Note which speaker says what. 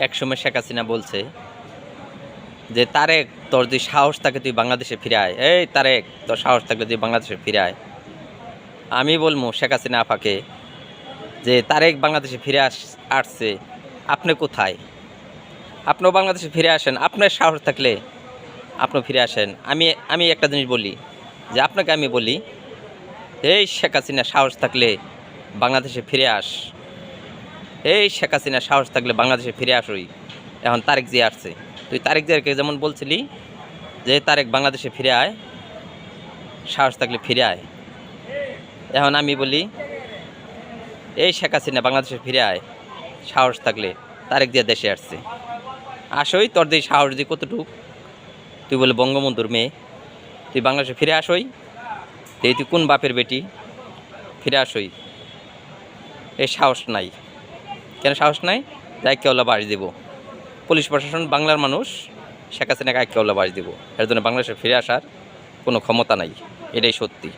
Speaker 1: একসময় শেখ হাসিনা বলছে যে তারেক, তোর যদি সাহস থাকে তুই বাংলাদেশে ফিরে আয়। এই তারেক, তোর সাহস থাকলে তুই বাংলাদেশে ফিরে আয়। আমি বলবো শেখ হাসিনা আপাকে যে তারেক বাংলাদেশে ফিরে আসছে, আপনি কোথায়? আপনিও বাংলাদেশে ফিরে আসেন, আপনার সাহস থাকলে আপনিও ফিরে আসেন। আমি একটা জিনিস বলি, যে আপনাকে আমি বলি, এই শেখ হাসিনা সাহস থাকলে বাংলাদেশে ফিরে আস। এই শেখ হাসিনা সাহস থাকলে বাংলাদেশে ফিরে আসই। এখন তারেক জিয়া আসছে, তুই তারেক জিয়াকে যেমন বলছিলি যে তারেক বাংলাদেশে ফিরে আয়, সাহস থাকলে ফিরে আয়। এখন আমি বলি, এই শেখ হাসিনা বাংলাদেশে ফিরে আয়, সাহস থাকলে তারেক জিয়া দেশে আসছে। আসই, তোর দিয়ে সাহস দিয়ে কতটুকু? তুই বলে বঙ্গবন্ধুর মেয়ে, তুই বাংলাদেশে ফিরে আসই? তুই কোন বাপের বেটি? ফিরে আসই, এই সাহস নাই। কেন সাহস নাই? যে আইক্যাওয়ালা বাস দিব। পুলিশ প্রশাসন বাংলার মানুষ, শেখ হাসিনাকে আইক্যাওয়ালা বাস দিব। এর জন্য বাংলাদেশে ফিরে আসার কোনো ক্ষমতা নাই, এটাই সত্যি।